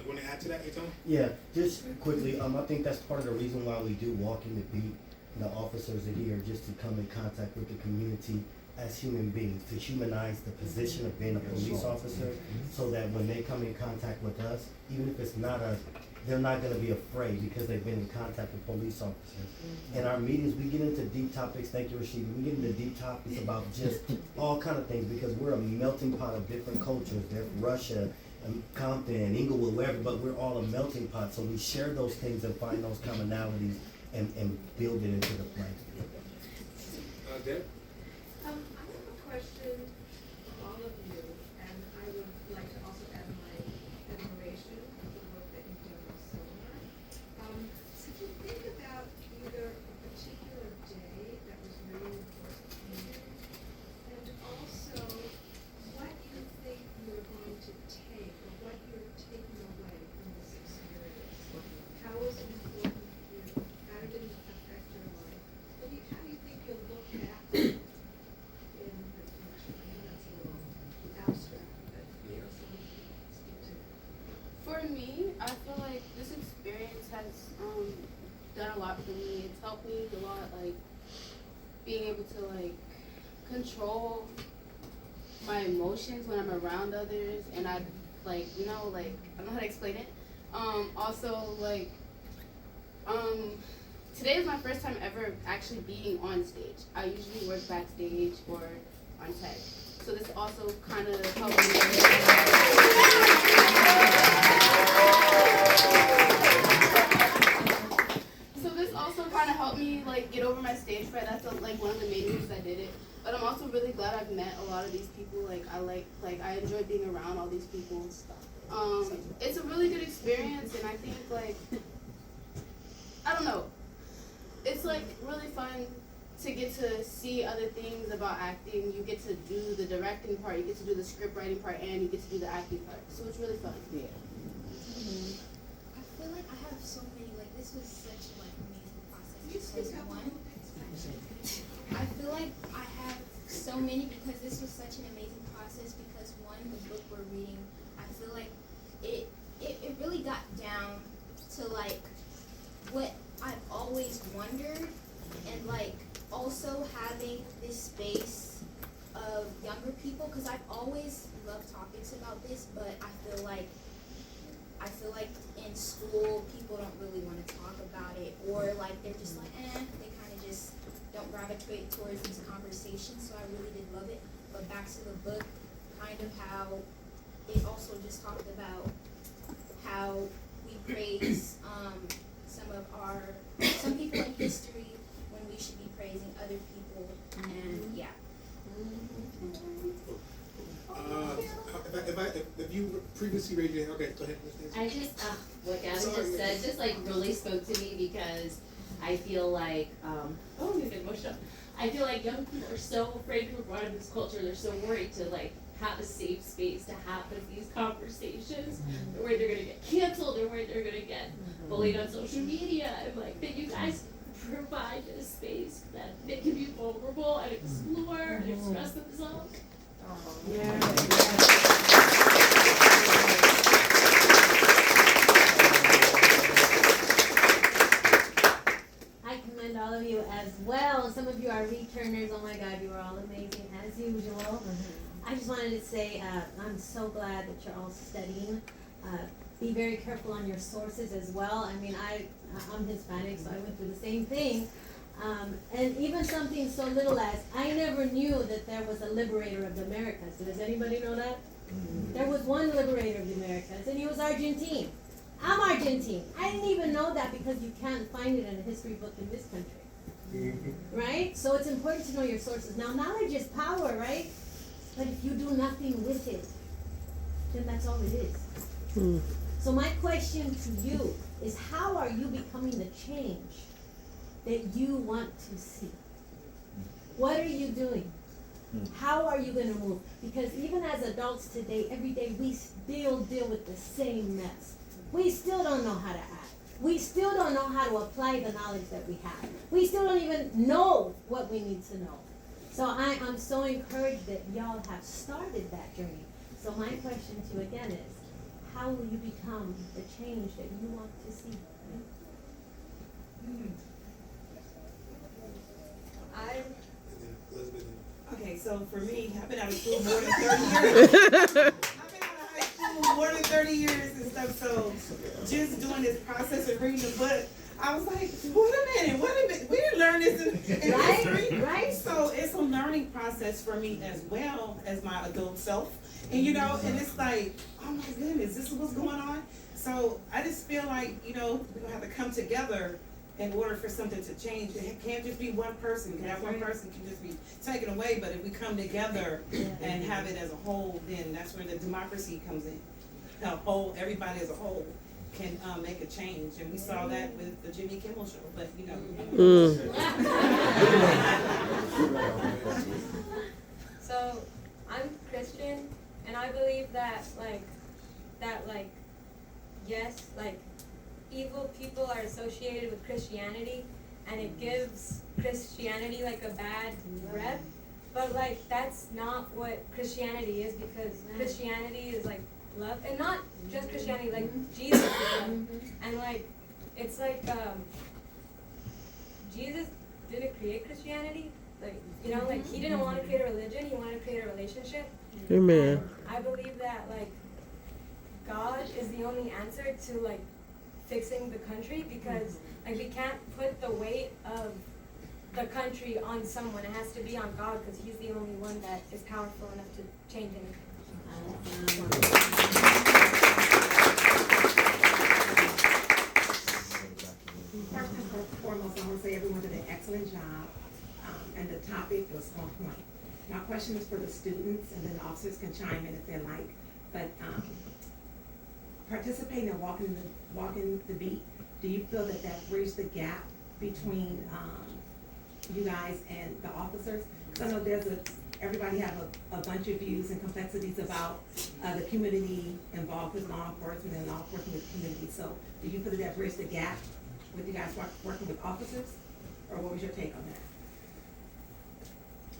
S15: Want to add to that, Eitan?
S23: Yeah, just quickly, I think that's part of the reason why we do Walking the Beat. The officers are here just to come in contact with the community as human beings, to humanize the position of being a police officer, so that when they come in contact with us, even if it's not us, they're not going to be afraid because they've been in contact with police officers. In our meetings, we get into deep topics. Thank you, Rashida. We get into deep topics about just all kind of things, because we're a melting pot of different cultures. There's Russia, Compton, Inglewood, wherever, but we're all a melting pot. So we share those things and find those commonalities and build it into the play.
S15: Deb?
S18: I have a question for all of you, and I would like to also add my admiration for the work that you've done so far. So if you think about either a particular day that was really important to you, and also what you think you're going to take, or what you're taking away from this experience. How was it important to you? How did it affect your life? How do you think you'll look back in the future? I know that's a little abstract, but something you can speak to.
S19: For me, I feel like this experience has done a lot for me. It's helped me a lot, like being able to control my emotions when I'm around others, and I I don't know how to explain it. Also today is my first time ever actually being on stage. I usually work backstage or on tech. So this also kind of helped me. So this also kind of helped me get over my stage fright. That's one of the main reasons I did it. But I'm also really glad I've met a lot of these people. I enjoy being around all these people. It's a really good experience, and I think I don't know. It's really fun to get to see other things about acting. You get to do the directing part, you get to do the script writing part, and you get to do the acting part. So it's really fun. Yeah.
S25: I feel like I have so many, this was such amazing process. Because one, I feel like I have so many because this was such an amazing process, because one, the book we're reading, I feel like it really got down to what I've always wondered, and also having this space of younger people, because I've always loved topics about this, but I feel like
S3: I feel like in school people don't really want to talk about it, or like they're just like, they kind of just don't gravitate towards these conversations. So I really did love it. But back to the book, kind of how it also just talked about how we praise some people in history when we should be praising other people, and yeah.
S15: If you previously raised your hand, okay, go ahead.
S4: I just, what Gavin just said, just like really spoke to me, because I feel like, oh, I'm getting emotional. I feel like young people are so afraid to be brought into this culture. They're so worried to like have a safe space to have these conversations. They're worried they're gonna get canceled. They're worried they're gonna get bullied on social media. And like that you guys provide a space that they can be vulnerable and explore and express themselves.
S20: I commend all of you as well. Some of you are returners. Oh my God, you are all amazing as usual. I just wanted to say I'm so glad that you're all studying. Be very careful on your sources as well. I mean, I'm Hispanic, so I went through the same thing. And even something so little as, I never knew that there was a liberator of the Americas. Does anybody know that? There was one liberator of the Americas, and he was Argentine. I'm Argentine. I didn't even know that because you can't find it in a history book in this country. Right? So it's important to know your sources. Now, knowledge is power, right? But if you do nothing with it, then that's all it is. So my question to you is, how are you becoming the change that you want to see? What are you doing? How are you going to move? Because even as adults today, every day, we still deal with the same mess. We still don't know how to act. We still don't know how to apply the knowledge that we have. We still don't even know what we need to know. So I'm so encouraged that y'all have started that journey. So my question to you again is, how will you become the change that you want to see?
S21: Okay, so for me, I've been out of school more than 30 years. I've been out of high school more than 30 years and stuff, so just doing this process of reading the book, I was like, wait a minute, we didn't learn this in history.
S20: Right.
S21: So it's a learning process for me as well as my adult self. And you know, and it's like, oh my goodness, this is what's going on. So I just feel like, you know, we're gonna have to come together in order for something to change. It can't just be one person. That one person can just be taken away, but if we come together and have it as a whole, then that's where the democracy comes in. The whole, everybody as a whole can make a change, and we saw that with the Jimmy Kimmel show. But you know.
S6: So I'm Christian, and I believe that yes, like evil people are associated with Christianity, and it gives Christianity like a bad rep. But like that's not what Christianity is, because Christianity is like love, and not just Christianity, like Jesus is love. And like it's like Jesus didn't create Christianity, like you know, like he didn't want to create a religion, he wanted to create a relationship.
S10: Amen.
S6: And I believe that like God is the only answer to like fixing the country, because like we can't put the weight of the country on someone. It has to be on God, because he's the only one that is powerful enough to change anything.
S22: First and foremost, I want to say everyone did an excellent job, and the topic was on point. My question is for the students, and then the officers can chime in if they like. But participating in walking the beat, do you feel that bridged the gap between you guys and the officers? Because I know everybody have a bunch of views and complexities about the community involved with law enforcement and law enforcement with the community. So do you feel that bridged the gap with you guys working with officers? Or what was your take on that?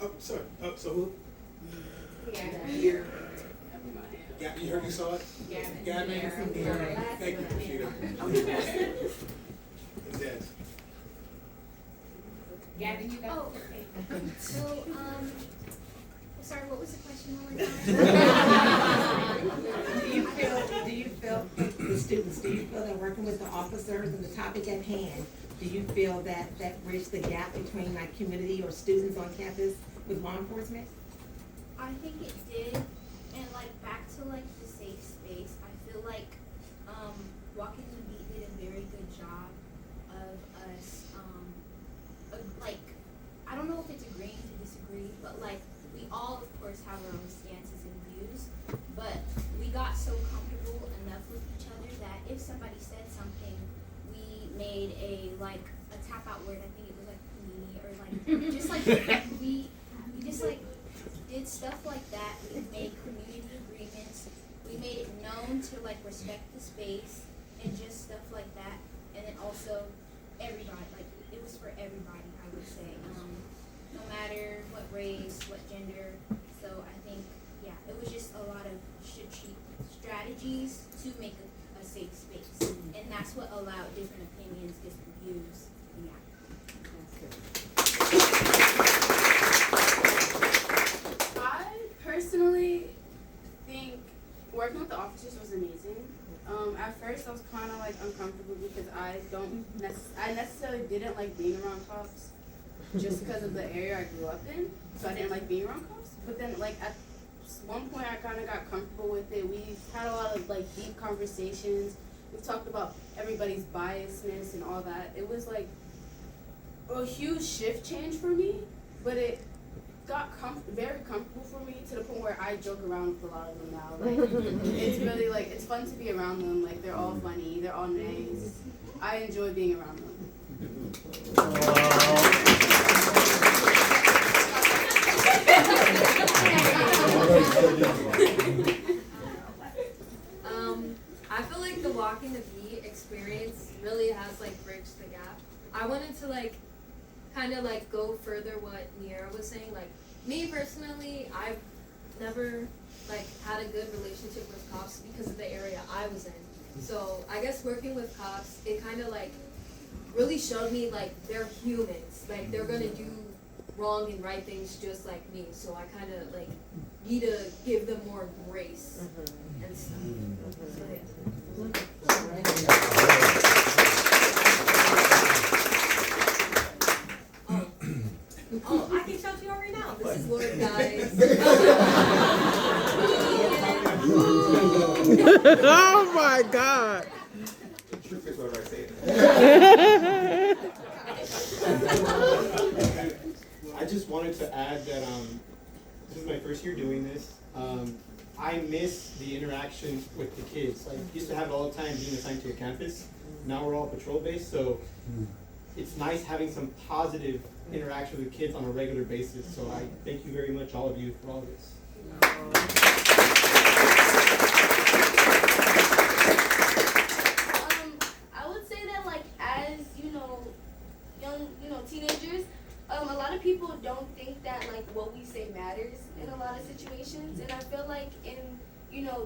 S15: Oh, sorry. Oh, so who?
S20: Here.
S15: Yeah, you heard you saw it? Gavin. Thank you, Rashida. And Des.
S3: Gavin, you go. Oh, okay. So, sorry, what was the question one more time?
S22: Do you feel that the students, do you feel that working with the officers and the topic at hand, do you feel that bridged the gap between like community or students on campus with law enforcement?
S3: I think it did, and like back to like the safe space, I feel like Walking the Beat did a very good job of us, like, I don't know if it's agreeing to disagree, but like we all of course have our own stances and views, but we got so comfortable enough with each other that if somebody said something, we made a tap out word. I think it was like panini or like just like we just like did stuff like that. We made community agreements. We made it known to like respect the space and just stuff like that. And then also everybody, like it was for everybody, I would say. No matter what race, what gender. So I think, yeah, it was just a lot of strategies to make a safe space. And that's what allowed different opinions, different views. Yeah.
S2: I personally think working with the officers was amazing. At first I was kind of like uncomfortable because I necessarily didn't like being around cops just because of the area I grew up in. So I didn't like being around cops. But then like at one point I kind of got comfortable with it. We had a lot of like deep conversations. We talked about everybody's biasness and all that. It was like a huge shift change for me, but it got very comfortable for me to the point where I joke around with a lot of them now. Like it's really like it's fun to be around them. Like they're all funny, they're all nice. I enjoy being around them.
S6: I feel like the Walking the Beat experience really has like bridged the gap. I wanted to like kind of like go further what Niera was saying. Like me personally, I've never like had a good relationship with cops because of the area I was in. So I guess working with cops, it kind of like really showed me like they're humans. Like they're gonna do wrong and right things just like me. So I kind of like need to give them more grace and stuff. So, yeah. Oh, I can shout you out right now. This is Lord, guys.
S10: Oh my God.
S15: The truth is what I say. I just wanted to add that this is my first year doing this. I miss the interaction with the kids. Like used to have it all the time being assigned to a campus. Now we're all patrol based, so it's nice having some positive interaction with kids on a regular basis. So I thank you very much, all of you, for all this.
S19: I would say that like as young teenagers, a lot of people don't think that like what we say matters in a lot of situations, and I feel like in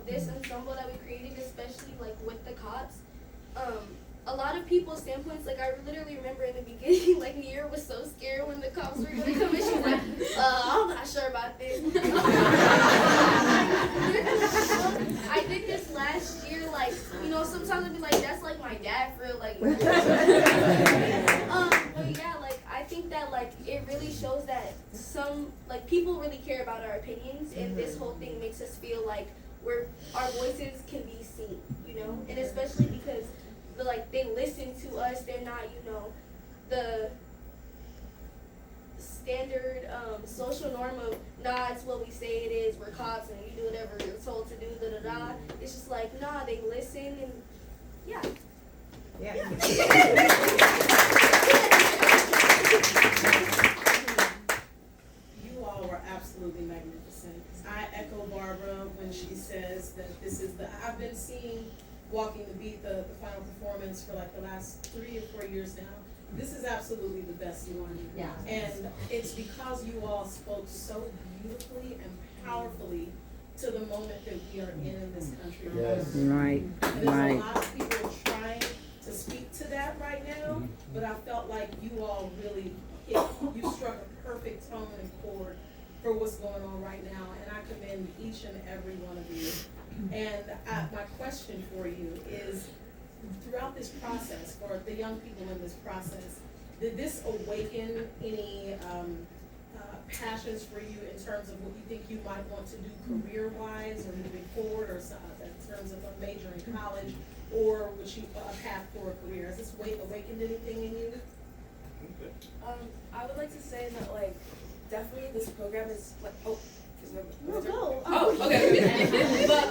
S19: this ensemble that we created, especially like with the cops, a lot of people's standpoints, like I literally remember in the beginning, like Niera was so scared when the cops were gonna come in. She was like, I'm not sure about this. I did this last year, like, sometimes I'd be like, that's like my dad for real, like. But yeah, like I think that like it really shows that some like people really care about our opinions, and this whole thing makes us feel like our voices can be seen, and especially because they listen to us. They're not, the standard social norm of it's what we say it is. We're cops and you do whatever you're told to do. It's just like they listen and yeah.
S11: You all were absolutely magnificent. I echo Barbara when she says that this is I've been seeing Walking the Beat, the final performance for like the last 3 or 4 years now. This is absolutely the best one.
S20: Yeah.
S11: And it's because you all spoke so beautifully and powerfully to the moment that we are in this country.
S9: Yes.
S10: Right.
S11: And there's
S10: Right.
S11: a lot of people trying to speak to that right now, but I felt like you all really you struck a perfect tone and chord for what's going on right now, and I commend each and every one of you. And my question for you is, throughout this process, for the young people in this process, did this awaken any passions for you in terms of what you think you might want to do career-wise or moving forward, or in terms of a major in college, or would you a path for a career? Has this awakened anything in you?
S12: I would like to say that, like, definitely this program is like,
S11: okay.
S12: but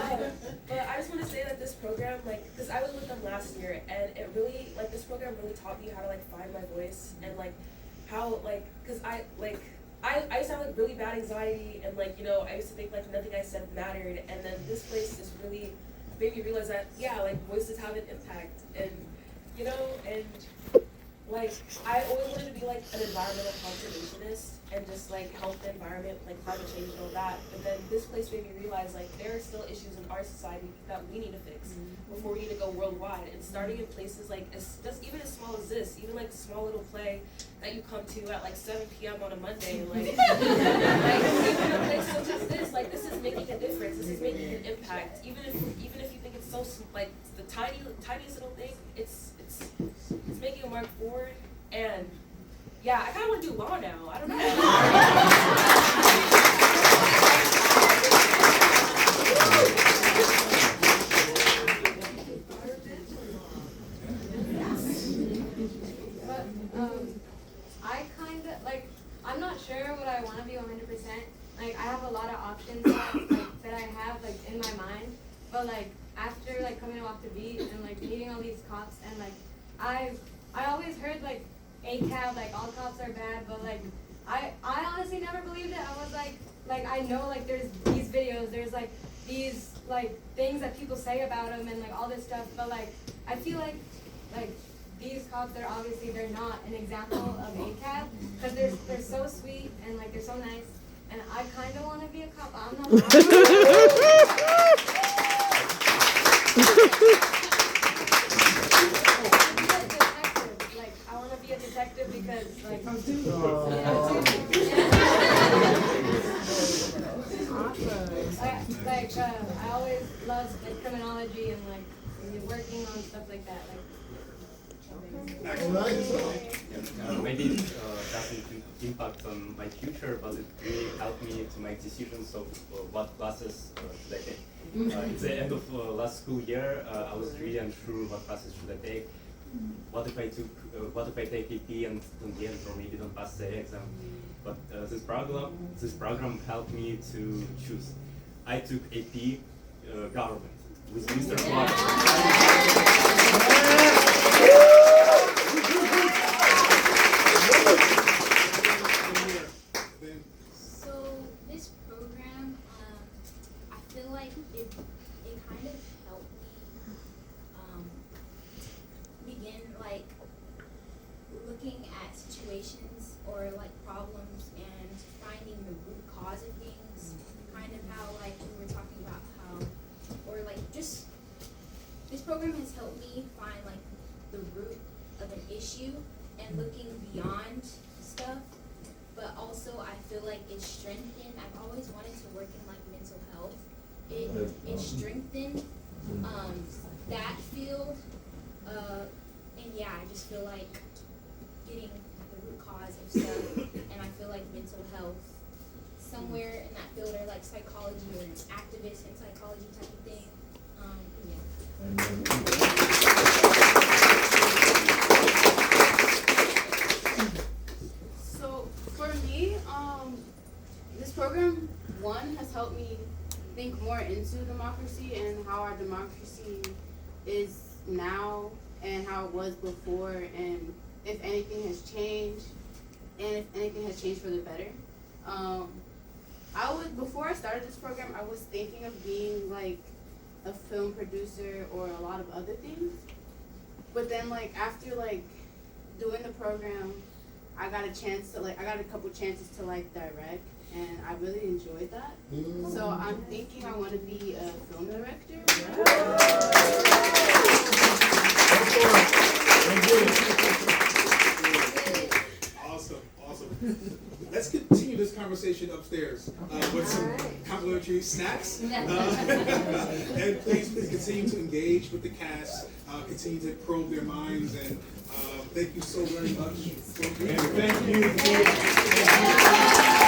S12: I just want to say that this program, like, because I was with them last year, and it really, like, this program really taught me how to, like, find my voice, and, like, how, like, because I used to have, like, really bad anxiety, and, like, you know, I used to think, like, nothing I said mattered, and then this place just really made me realize that, yeah, like, voices have an impact, and, you know, and, like, I always wanted to be, like, an environmental conservationist and just, like, help the environment, like, climate change and all that. But then this place made me realize, like, there are still issues in our society that we need to fix before we need to go worldwide. And starting in places, like, just even as small as this, even, like, a small little play that you come to at, like, 7 p.m. on a Monday, and, like, like, even a place such as this, like, this is making a difference. This is making an impact. Even if you think it's so, like, the tiniest little thing, it's making a mark forward, and yeah, I kind of want to do law now. I don't know.
S6: But I kind of like, I'm not sure what I want to be 100%. Like, I have a lot of options that I have like in my mind, but like after like coming to Walk the Beat and like meeting all these cops, and like I always heard like ACAB, like all cops are bad, but like I honestly never believed it. I was like I know like there's these videos, there's like these like things that people say about them and like all this stuff, but like I feel like these cops, they're not an example of ACAB, because they're so sweet and like they're so nice, and I kind of want to be a cop. I'm not. A detective, because like I always loved like criminology and like working on stuff like that.
S13: Maybe it doesn't impact on my future, but it really helped me to make decisions of what classes should I take. At the end of last school year, I was really unsure what classes should I take. What if I take AP and in the end or maybe don't pass the exam? But this program helped me to choose. I took AP government with Mr. Clark.
S3: So this program, I feel like it kind of helped me begin like looking at situations or like problems and finding the root cause of things. Kind of how like we were talking about how, or like just this program has helped me find like the root of an issue and looking beyond stuff. But also I feel like it's strengthened. I've always wanted to work in like mental health. It strengthened that field. And yeah, I just feel like getting the root cause of stuff, and I feel like mental health somewhere in that field, or like psychology or an activist in psychology type of thing.
S2: So for me, this program has helped me think more into democracy and how our democracy is now and how it was before, and if anything has changed, and if anything has changed for the better. Before I started this program, I was thinking of being like a film producer or a lot of other things. But then like after like doing the program, I got a couple chances to like direct, and I really enjoyed that. So I'm thinking I want to be a film director.
S15: Awesome. Let's continue this conversation. conversation upstairs with some complimentary snacks. And please continue to engage with the cast, continue to probe their minds, and thank you so very much for being here.
S1: Thank you.